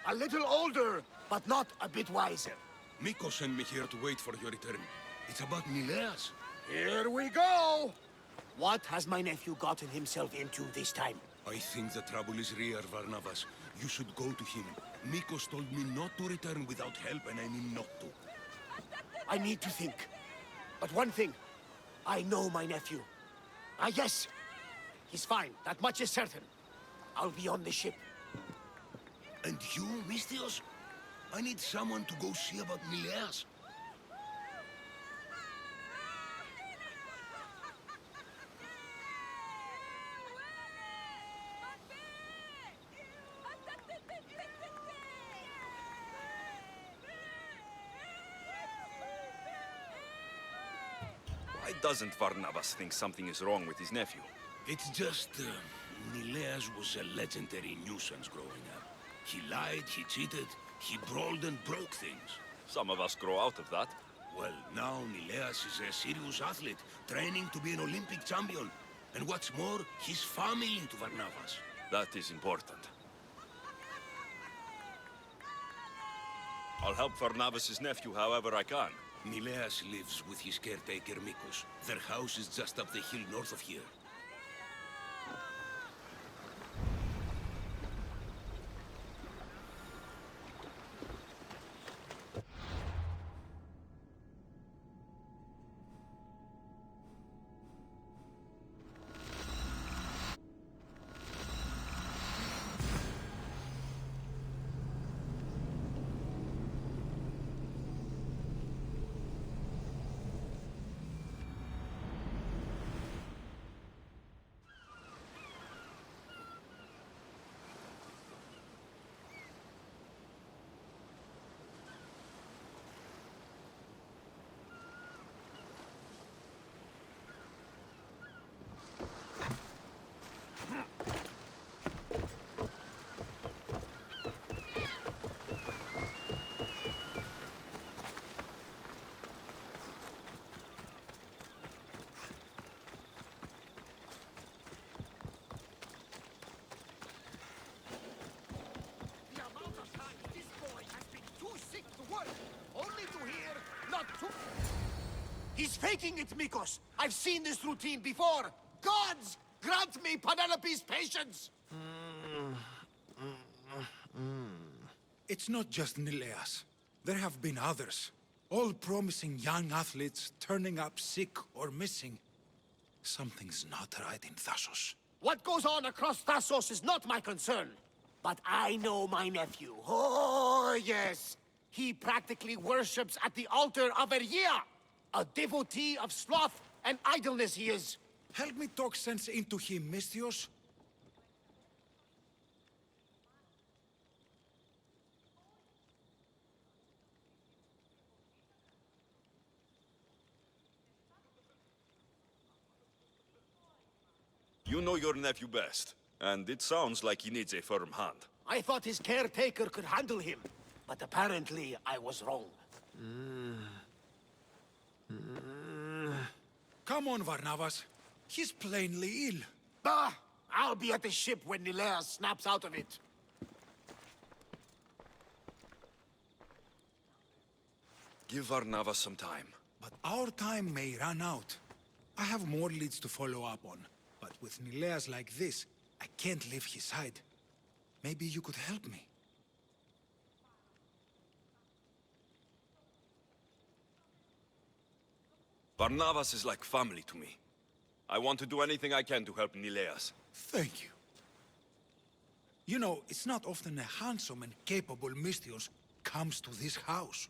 A little older, but not a bit wiser. Mikkos sent me here to wait for your return. It's about Nileas. Here we go! What has my nephew gotten himself into this time? I think the trouble is real, Varnavas. You should go to him. Mikkos told me not to return without help, and I mean not to. I need to think. But one thing, I know my nephew. Ah, yes. He's fine, that much is certain. I'll be on the ship. And you, Mistios? I need someone to go see about Nileas. Why doesn't Varnavas think something is wrong with his nephew? It's just, Nileas was a legendary nuisance growing up. He lied, he cheated, he brawled and broke things. Some of us grow out of that. Well, now Nileas is a serious athlete, training to be an Olympic champion. And what's more, he's family to Varnavas. That is important. I'll help Varnavas' nephew however I can. Nileas lives with his caretaker Mikkos. Their house is just up the hill north of here. He's faking it, Mikkos! I've seen this routine before! Gods! Grant me Penelope's patience! It's not just Nileas. There have been others. All promising young athletes turning up sick or missing. Something's not right in Thassos. What goes on across Thassos is not my concern. But I know my nephew. Oh, yes. He practically worships at the altar of Ergia. A devotee of sloth and idleness he is. Help me talk sense into him, Mistios. You know your nephew best, and it sounds like he needs a firm hand. I thought his caretaker could handle him, but apparently I was wrong. Come on, Varnavas. He's plainly ill. Bah! I'll be at the ship when Nileas snaps out of it. Give Varnavas some time. But our time may run out. I have more leads to follow up on. But with Nileas like this, I can't leave his side. Maybe you could help me. Varnavas is like family to me. I want to do anything I can to help Nileas. Thank you. You know, it's not often a handsome and capable Mistios comes to this house.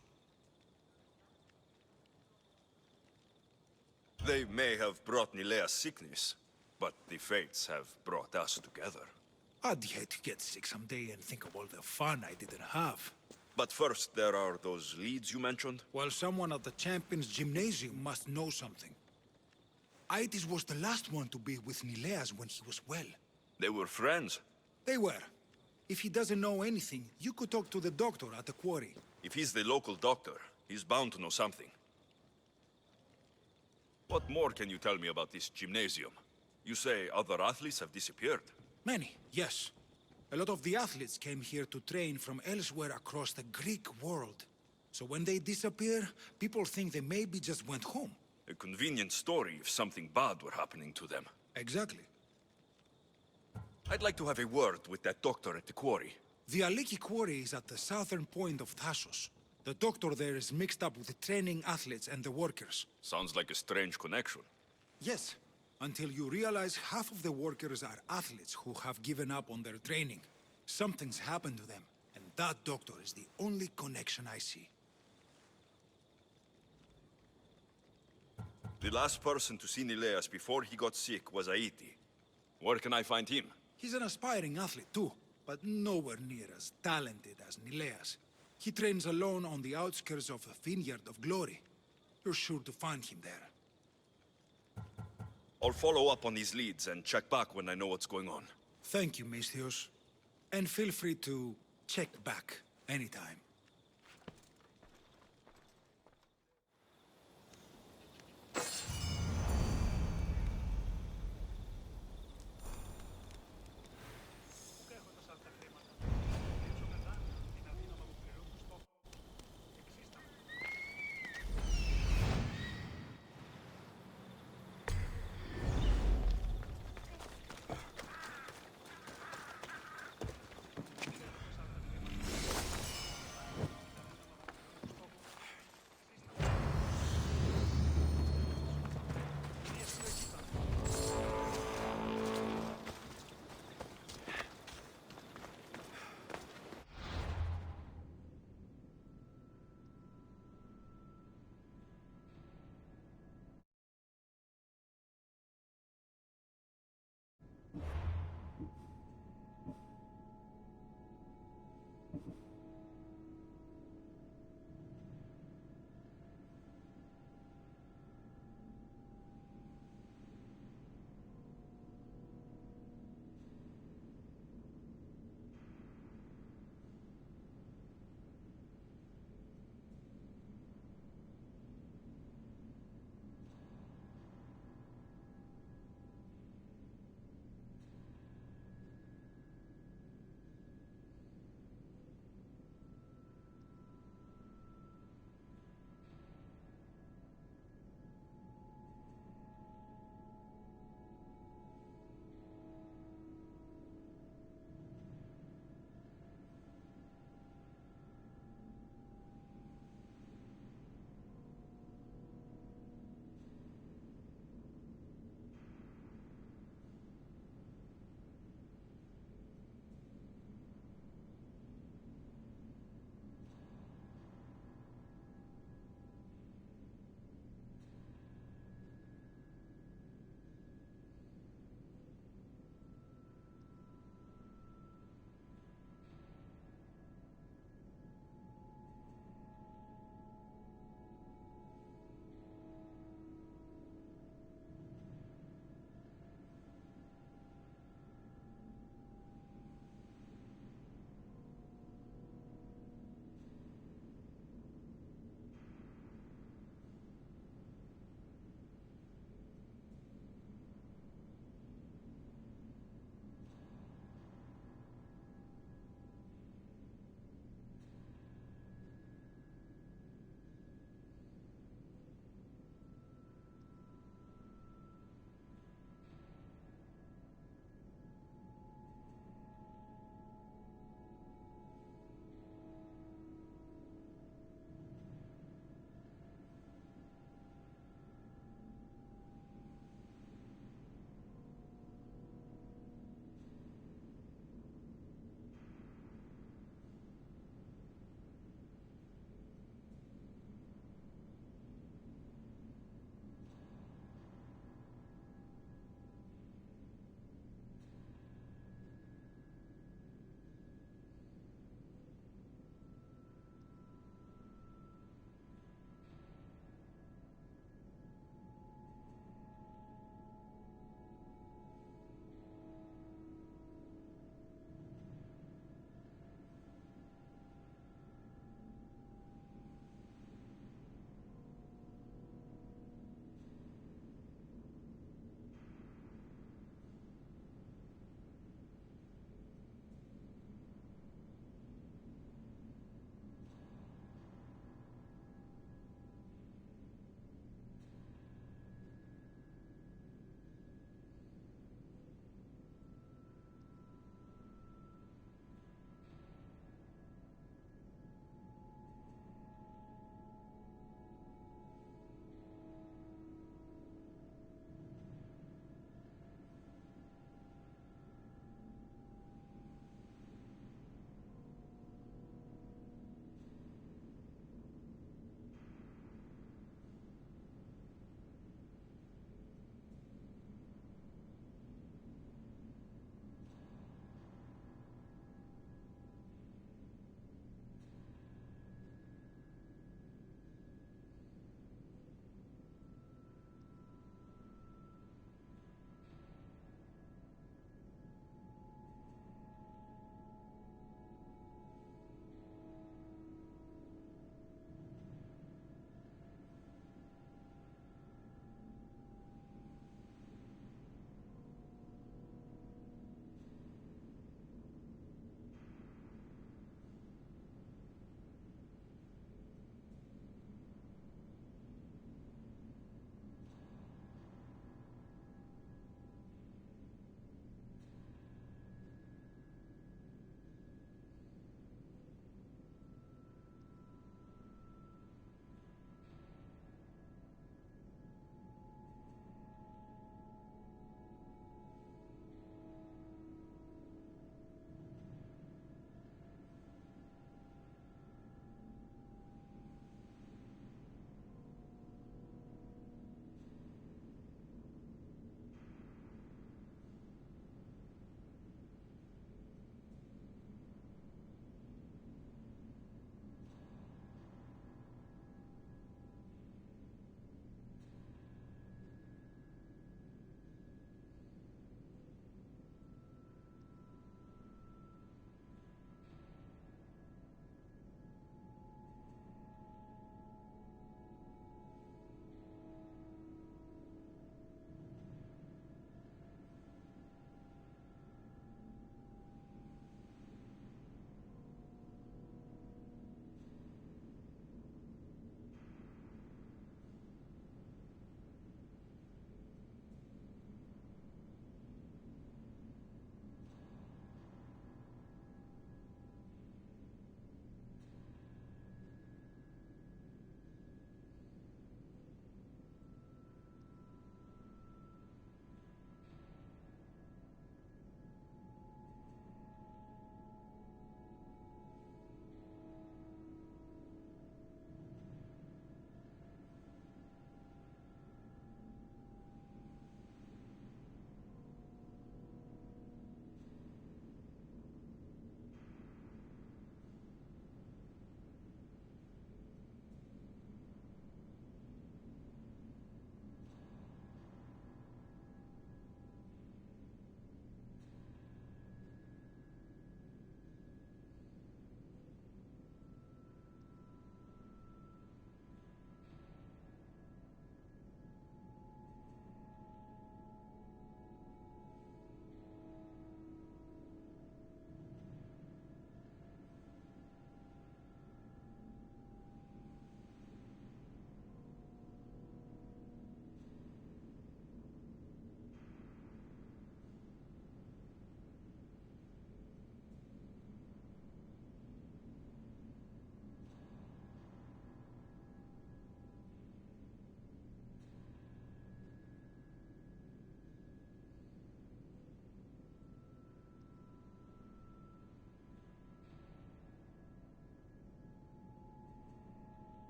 They may have brought Nileas sickness, but the fates have brought us together. I'd hate to get sick someday and think of all the fun I didn't have. But first, there are those leads you mentioned. Well, someone at the Champions Gymnasium must know something. Aitis was the last one to be with Nileas when he was well. They were friends. They were. If he doesn't know anything, you could talk to the doctor at the quarry. If he's the local doctor, he's bound to know something. What more can you tell me about this gymnasium? You say other athletes have disappeared. Many, yes. A lot of the athletes came here to train from elsewhere across the Greek world. So when they disappear, people think they maybe just went home. A convenient story if something bad were happening to them. Exactly. I'd like to have a word with that doctor at the quarry. The Aliki quarry is at the southern point of Thassos. The doctor there is mixed up with the training athletes and the workers. Sounds like a strange connection. Yes, until you realize half of the workers are athletes who have given up on their training. Something's happened to them, and that doctor is the only connection I see. The last person to see Nileas before he got sick was Aiti. Where can I find him? He's an aspiring athlete too, but nowhere near as talented as Nileas. He trains alone on the outskirts of a vineyard of glory. You're sure to find him there. I'll follow up on these leads and check back when I know what's going on. Thank you, Misthios. And feel free to check back anytime.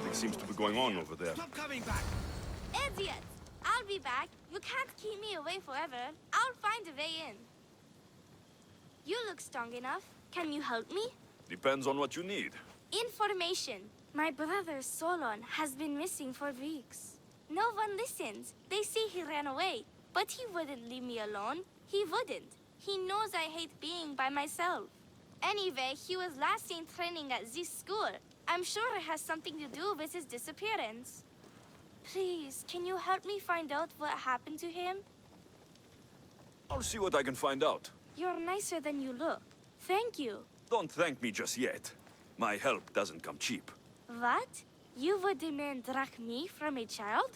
Something seems to be going on over there. Stop coming back! Idiot! I'll be back. You can't keep me away forever. I'll find a way in. You look strong enough. Can you help me? Depends on what you need. Information. My brother Solon has been missing for weeks. No one listens. They say he ran away. But he wouldn't leave me alone. He wouldn't. He knows I hate being by myself. Anyway, he was last seen training at this school. I'm sure it has something to do with his disappearance. Please, can you help me find out what happened to him? I'll see what I can find out. You're nicer than you look. Thank you. Don't thank me just yet. My help doesn't come cheap. What? You would demand drachmi from a child?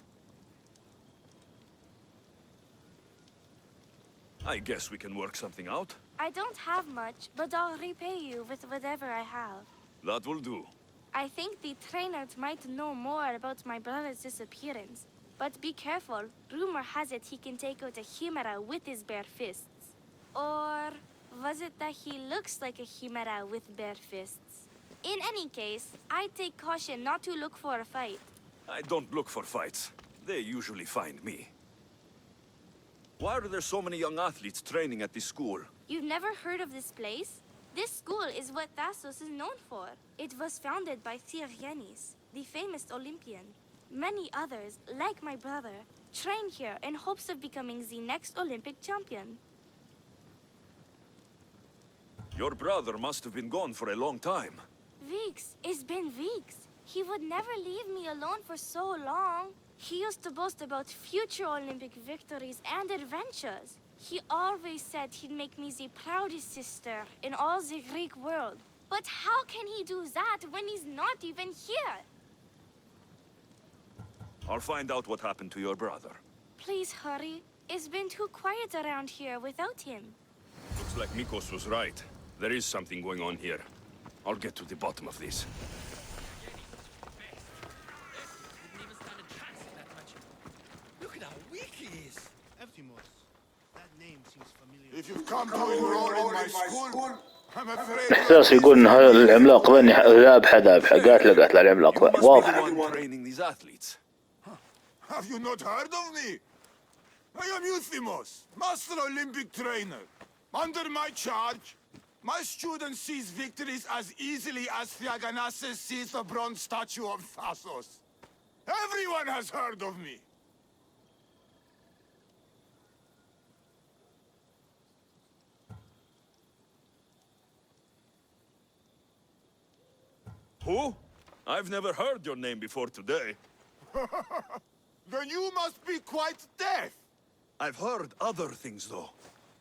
I guess we can work something out. I don't have much, but I'll repay you with whatever I have. That will do. I think the trainers might know more about my brother's disappearance. But be careful. Rumor has it he can take out a chimera with his bare fists. Or was it that he looks like a chimera with bare fists? In any case, I take caution not to look for a fight. I don't look for fights. They usually find me. Why are there so many young athletes training at this school? You've never heard of this place? This school is what Thassos is known for. It was founded by Theogenes, the famous Olympian. Many others, like my brother, train here in hopes of becoming the next Olympic champion. Your brother must have been gone for a long time. Weeks. It's been weeks. He would never leave me alone for so long. He used to boast about future Olympic victories and adventures. He always said he'd make me the proudest sister in all the Greek world. But how can he do that when he's not even here? I'll find out what happened to your brother. Please hurry. It's been too quiet around here without him. Looks like Mikkos was right. There is something going on here. I'll get to the bottom of this. Look at how weak he is! Ephimos. That name seems familiar. If you've come to enroll in my school, I'm afraid احساس يقول ان هذا العملاق ذا ذابحه قاتله العملاق You must be واضح. the one training these athletes. have you not heard of me? I am Euthymos, Master Olympic Trainer. Under my charge, my students seize victories as easily as Theogenes sees the bronze statue of Thassos. Everyone has heard of me. Who? I've never heard your name before today. Then you must be quite deaf. I've heard other things, though.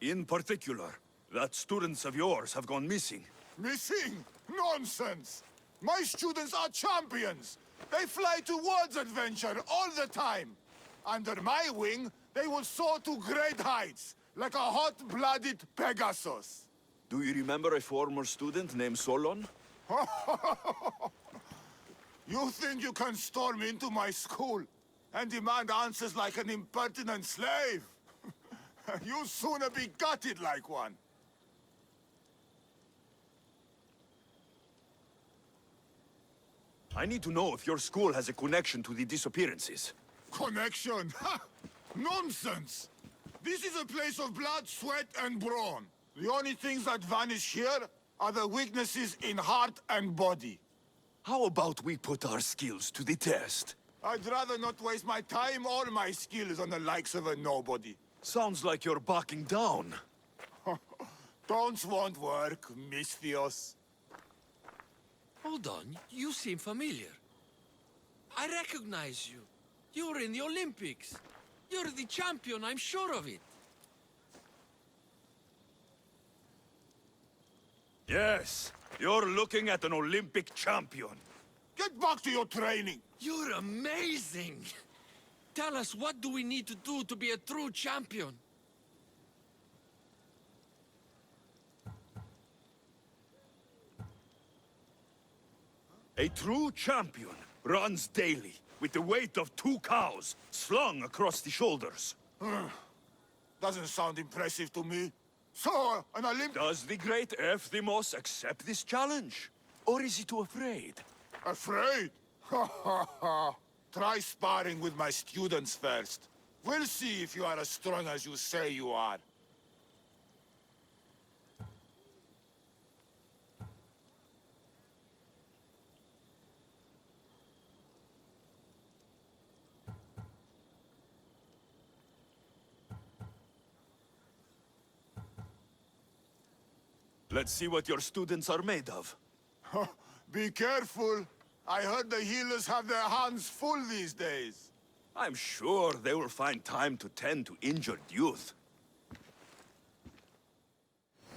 In particular, that students of yours have gone missing. Missing? Nonsense! My students are champions! They fly towards adventure all the time! Under my wing, they will soar to great heights, like a hot-blooded Pegasus. Do you remember a former student named Solon? You think you can storm into my school and demand answers like an impertinent slave? You'll sooner be gutted like one. I need to know if your school has a connection to the disappearances. Connection? Ha! Nonsense! This is a place of blood, sweat, and brawn. The only things that vanish here are the weaknesses in heart and body. How about we put our skills to the test? I'd rather not waste my time or my skills on the likes of a nobody. Sounds like you're backing down. Don't won't work, Misthios. Hold on, you seem familiar. I recognize you. You're in the Olympics. You're the champion, I'm sure of it. Yes, you're looking at an Olympic champion. Get back to your training. You're amazing! Tell us, what do we need to do to be a true champion? A true champion runs daily with the weight of 2 cows slung across the shoulders. Doesn't sound impressive to me. So, an Olympic... Does the great Ephthymos accept this challenge? Or is he too afraid? Afraid? Try sparring with my students first. We'll see if you are as strong as you say you are. Let's see what your students are made of. Be careful. I heard the healers have their hands full these days. I'm sure they will find time to tend to injured youth.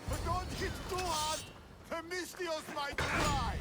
But don't hit too hard. The Mystios might cry.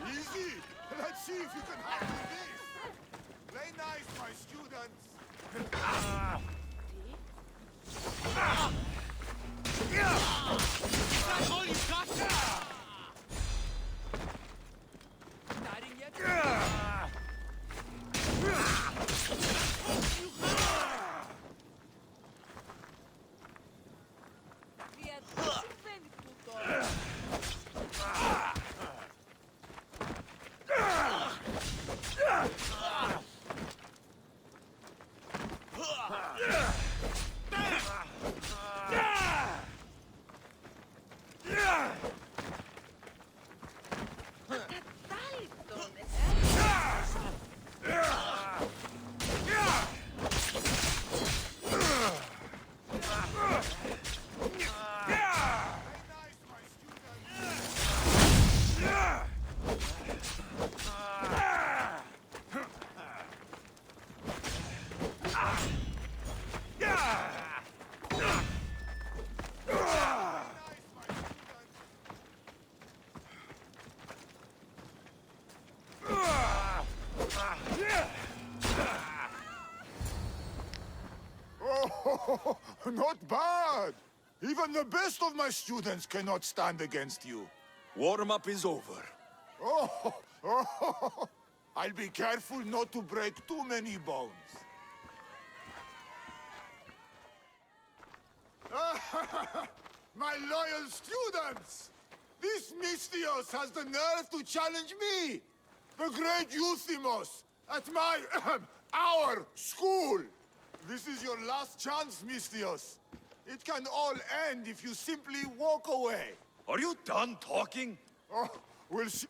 Easy. Let's see if you can handle this. Play nice, my students. That's all you got? Starting yet? Oh, not bad. Even the best of my students cannot stand against you. Warm-up is over. Oh, I'll be careful not to break too many bones. My loyal students! This Mystios has the nerve to challenge me! The great Euthymos! At my... our school! This is your last chance, Mystios. It can all end if you simply walk away. Are you done talking? Oh, we'll see.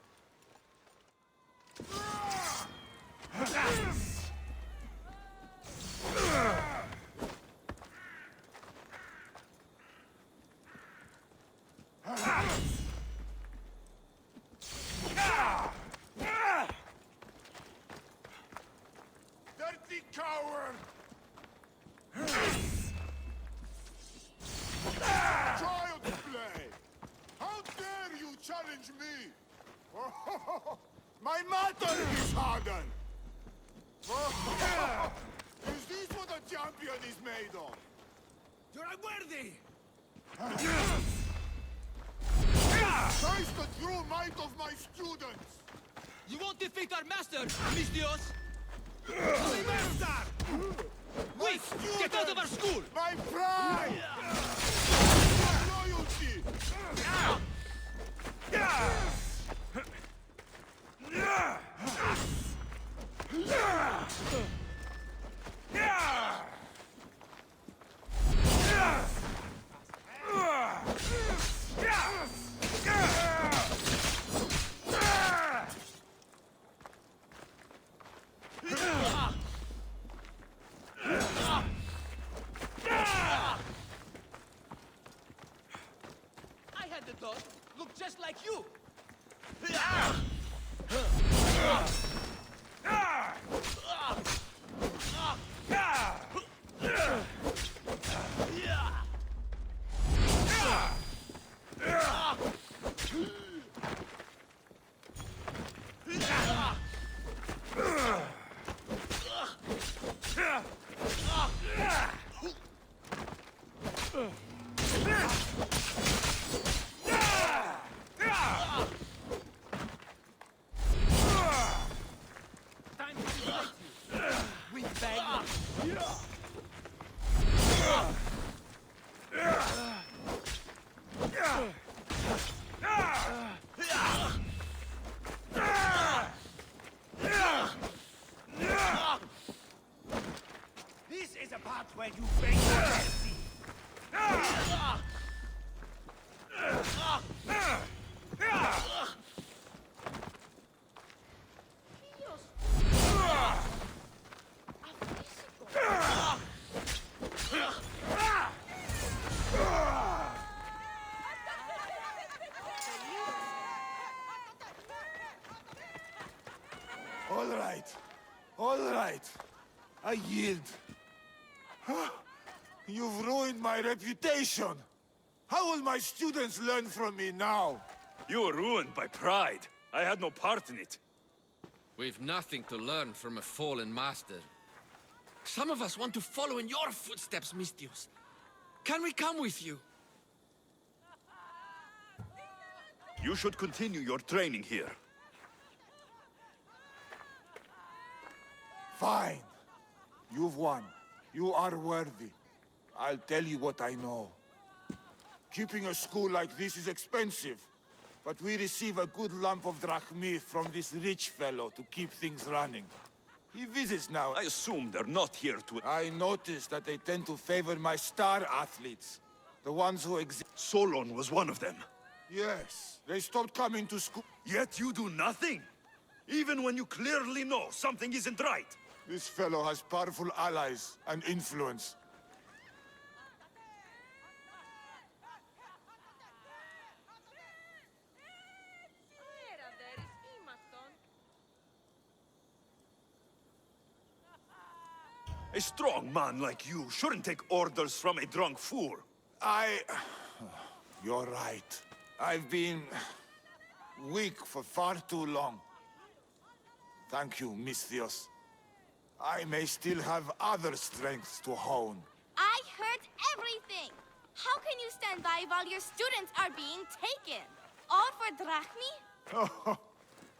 Dirty coward! Child's play! How dare you challenge me? My matter is hardened! Is this what a champion is made of? You're unworthy! Taste the true might of my students! You won't defeat our master, Mystios! Libertad! Wait! Get out of our school! My pride! My loyalty! I had the dog look just like you! is the part where you bring your mercy. All right. I yield. You've ruined my reputation. How will my students learn from me now? You were ruined by pride. I had no part in it. We've nothing to learn from a fallen master. Some of us want to follow in your footsteps, Mistios. Can we come with you? You should continue your training here. Fine. You've won. You are worthy. I'll tell you what I know. Keeping a school like this is expensive, but we receive a good lump of drachmi from this rich fellow to keep things running. He visits now. I assume they're not here to... I noticed that they tend to favor my star athletes. The ones who exist. Solon was one of them. Yes, they stopped coming to school. Yet you do nothing? Even when you clearly know something isn't right. This fellow has powerful allies and influence. A strong man like you shouldn't take orders from a drunk fool. You're right. I've been... weak for far too long. Thank you, Mistios. I may still have other strengths to hone. I heard everything! How can you stand by while your students are being taken? All for drachmi?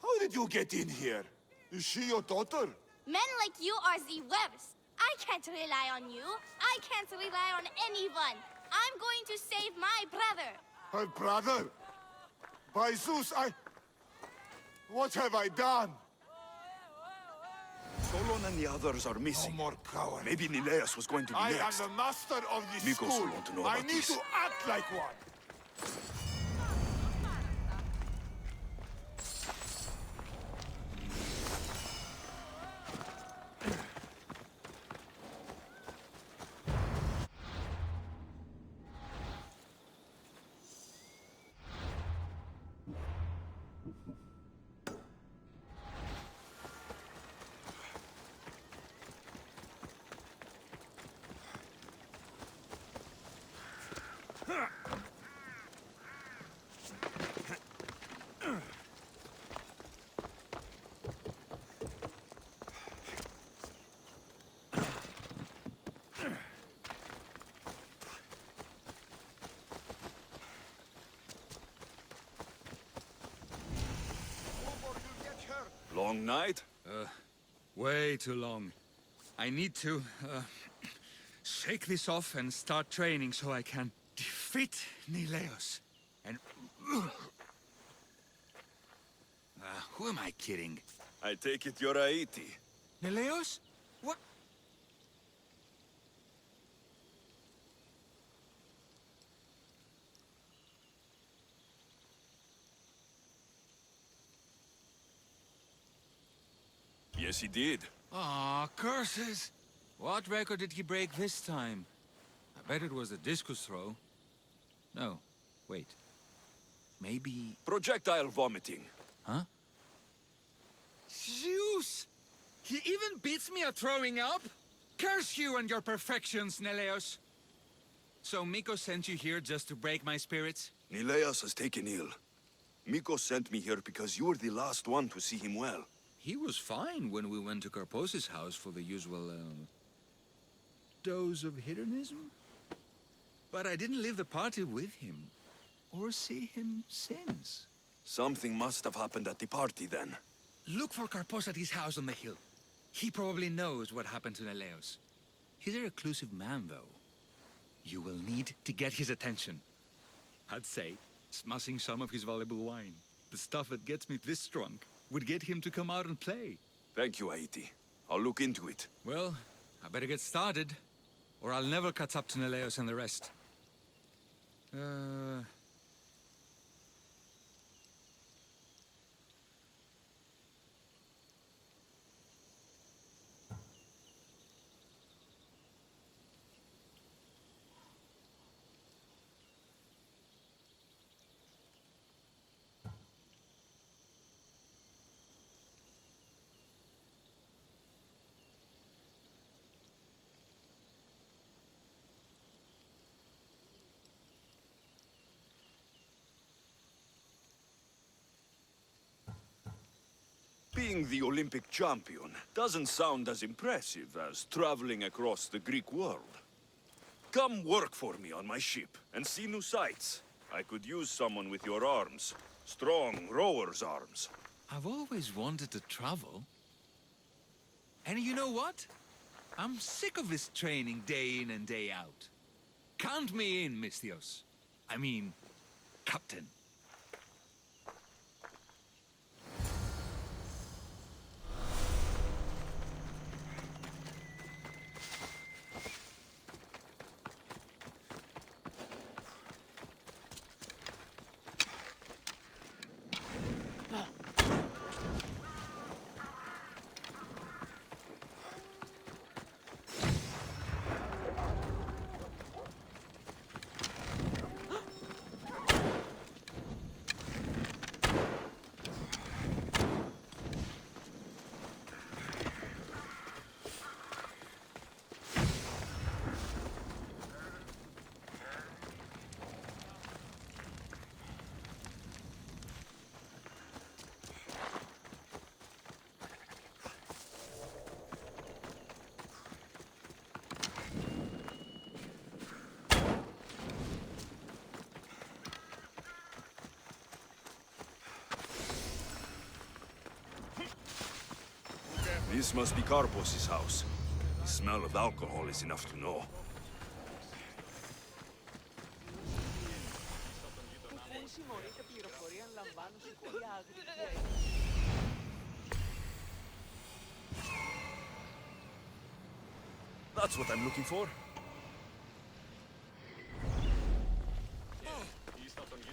How did you get in here? Is she your daughter? Men like you are the worst. I can't rely on you. I can't rely on anyone. I'm going to save my brother. Her brother? By Zeus, what have I done? Solon and the others are No missing. more cowards. Maybe Nileas was going to be I am next. the master of this Mikkos will school. want to know I about need this. to act like one. Long night? Way too long. I need to, shake this off and start training so I can defeat Nileos. And... who am I kidding? I take it you're Aiti. Nileos? What? Yes, he did. Aw, curses! What record did he break this time? I bet it was a discus throw. No, wait. Maybe... Projectile vomiting. Huh? Zeus! He even beats me at throwing up? Curse you and your perfections, Neleos! So Mikkos sent you here just to break my spirits? Nileas has taken ill. Mikkos sent me here because you were the last one to see him well. He was fine when we went to Karpos' house for the usual, dose of hedonism. But I didn't leave the party with him, or see him since. Something must have happened at the party then. Look for Karpos at his house on the hill. He probably knows what happened to Neleos. He's a reclusive man, though. You will need to get his attention. I'd say, smashing some of his valuable wine. The stuff that gets me this drunk would get him to come out and play. Thank you, Aiti. I'll look into it. Well, I better get started. or I'll never catch up to Neleos and the rest. Being the Olympic champion doesn't sound as impressive as traveling across the Greek world. Come work for me on my ship and see new sights. I could use someone with your arms. Strong rower's arms. I've always wanted to travel. And you know what? I'm sick of this training day in and day out. Count me in, Misthios. I mean, Captain. This must be Karpos's house. The smell of alcohol is enough to know. That's what I'm looking for.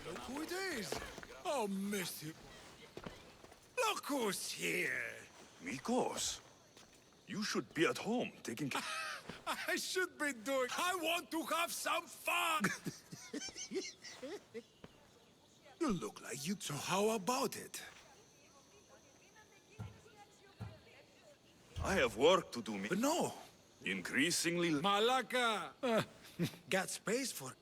Look who it is! Oh, Mister... Look who's here! Mikkos, you should be at home taking care. I should be doing... I want to have some fun! You look like you... So how about it? I have work to do, But no! Increasingly... Malaka! Got space for...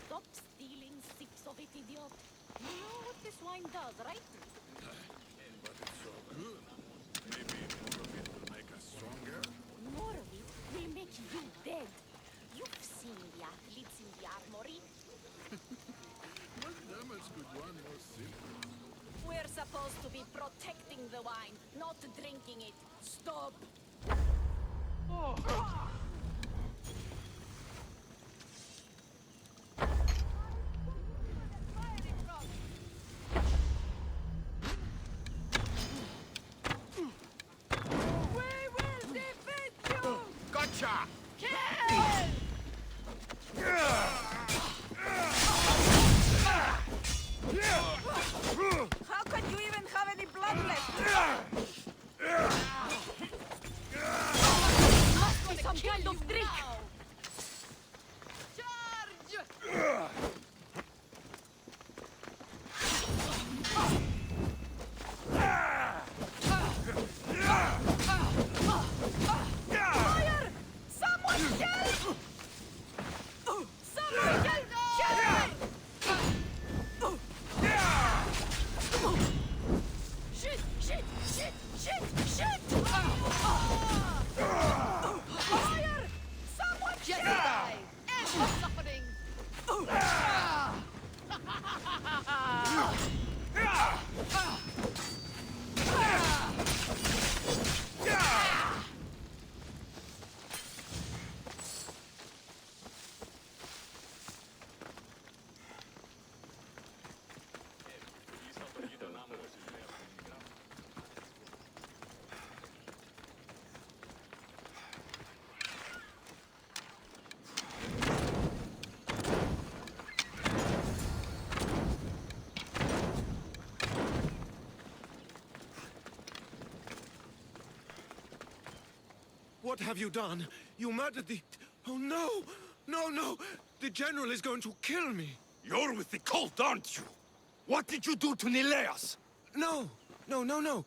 Stop stealing, six of it, idiot. You know what this wine does, right? But it's so good. Maybe more of it will make us stronger? More of it will make you dead. You've seen the athletes in the armory. What damage could one more simple? We're supposed to be protecting the wine, not drinking it. Stop! Gotcha! How can you even have any blood left? Must be some kind of trick! Fire! Someone help! Someone help! Shit! Shit! Shit! Shit! Shit! What have you done? You murdered the... Oh, no! No, no! The General is going to kill me! You're with the cult, aren't you? What did you do to Nileas? No! No, no, no!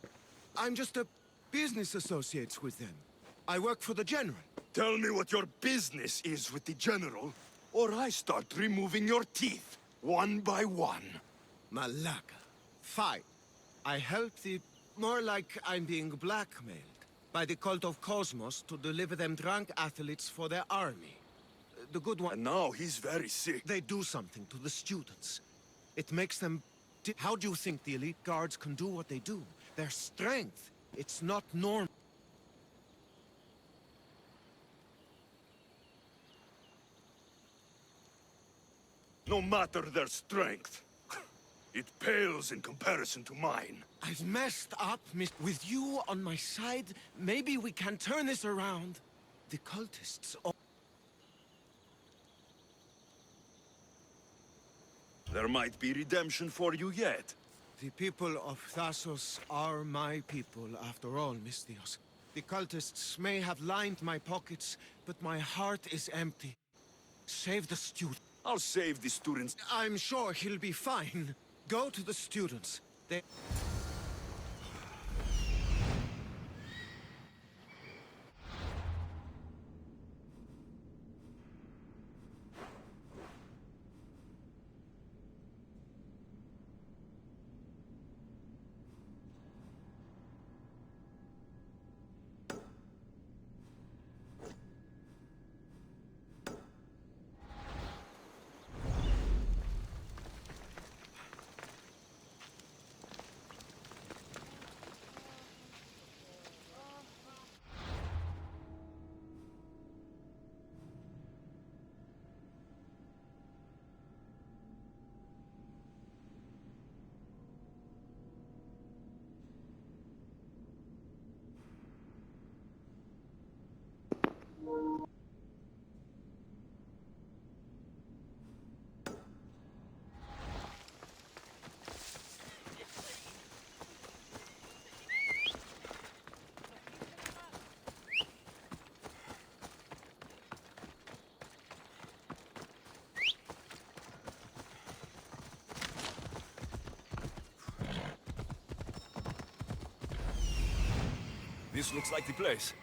I'm just a business associate with them. I work for the General. Tell me what your business is with the General, or I start removing your teeth, one by one. Malaka. Fine. I help the... More like I'm being blackmailed by the cult of Cosmos to deliver them drunk athletes for their army. The good one... And now he's very sick. They do something to the students. It makes them... How do you think the elite guards can do what they do? Their strength. It's not normal. No matter their strength, it pales in comparison to mine. I've messed up, Miss. With you on my side, maybe we can turn this around. The cultists... There might be redemption for you yet. The people of Thassos are my people, after all, Misthios. The cultists may have lined my pockets, but my heart is empty. Save the student. I'll save the students. I'm sure he'll be fine. Go to the students. They... This looks like the place.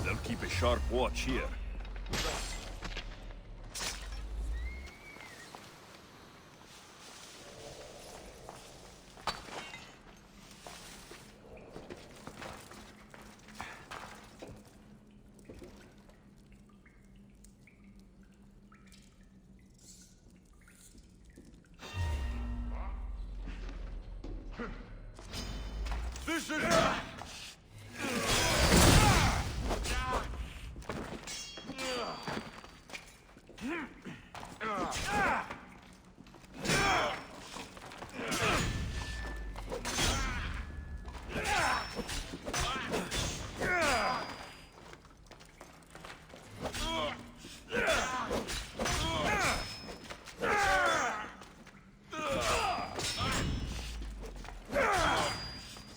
They'll keep a sharp watch here. This is...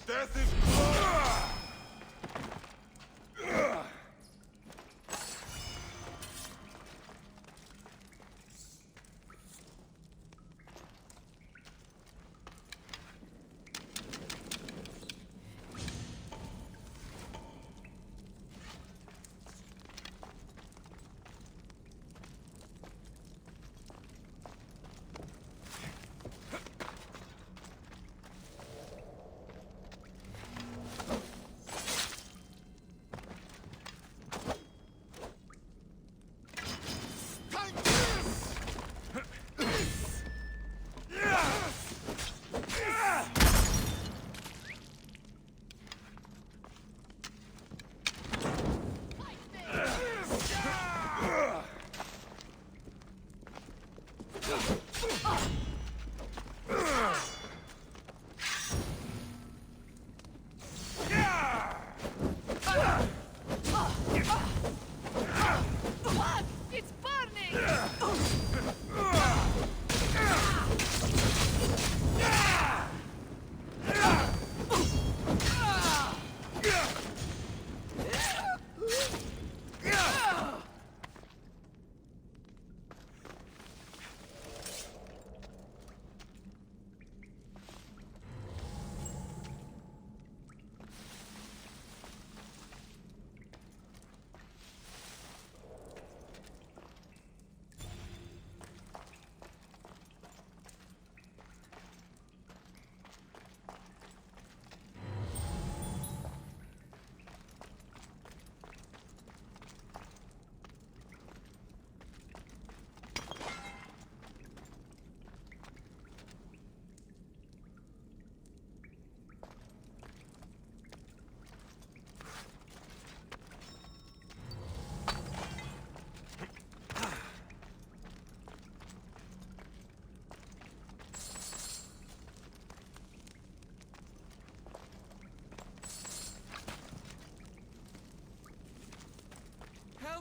Death is close!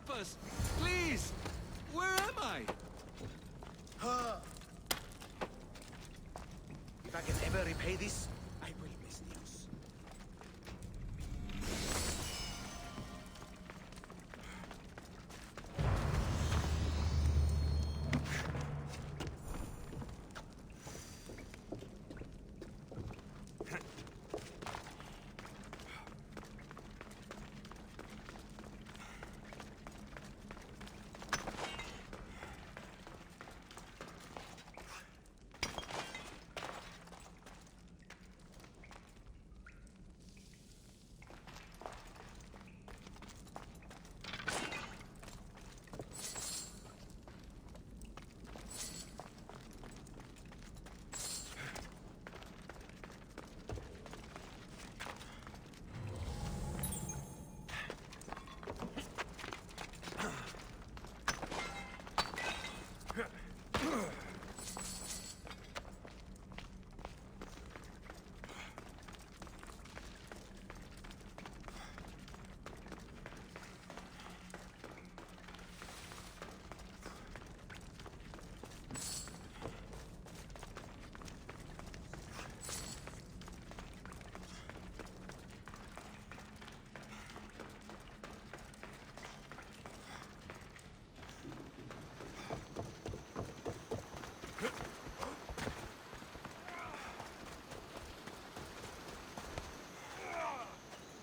help us! Please! Where am I? If I can ever repay this, I will miss news.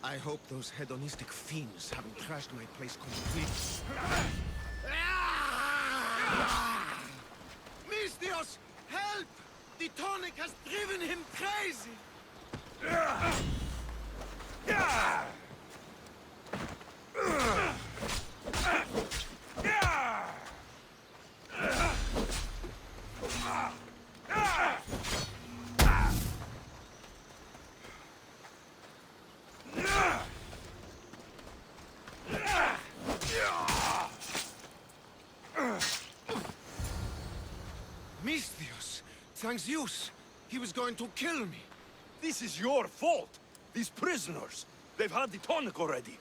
I hope those hedonistic fiends haven't trashed my place completely. Mistios, help! The tonic has driven him crazy! Mistios, thanks Zeus. He was going to kill me. This is your fault! These prisoners! They've had the tonic already!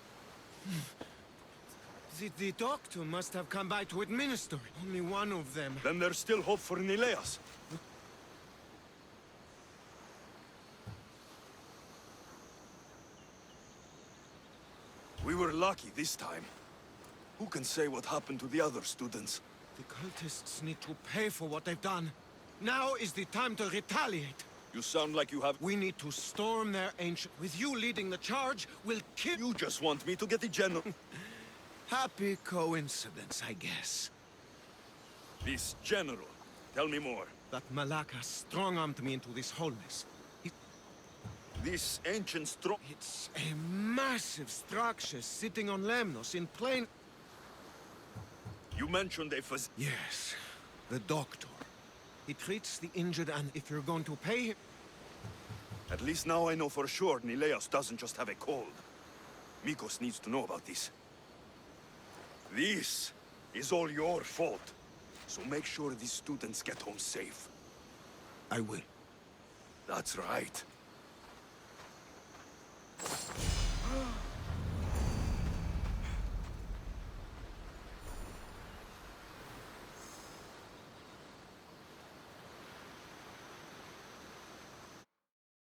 The doctor must have come by to administer it. Only one of them. Then there's still hope for Nileas. We were lucky this time. Who can say what happened to the other students? The cultists need to pay for what they've done. Now is the time to retaliate. You sound like you have... We need to storm their ancient... With you leading the charge, we'll kill... You just want me to get the general... Happy coincidence, I guess. This general. Tell me more. That Malaka strong-armed me into this whole mess. This ancient strong... It's a massive structure sitting on Lemnos in plain... You mentioned a phys... Yes, the doctor. He treats the injured, and if you're going to pay him... At least now I know for sure Nileas doesn't just have a cold. Mikkos needs to know about this. This is all your fault. So make sure these students get home safe. I will. That's right.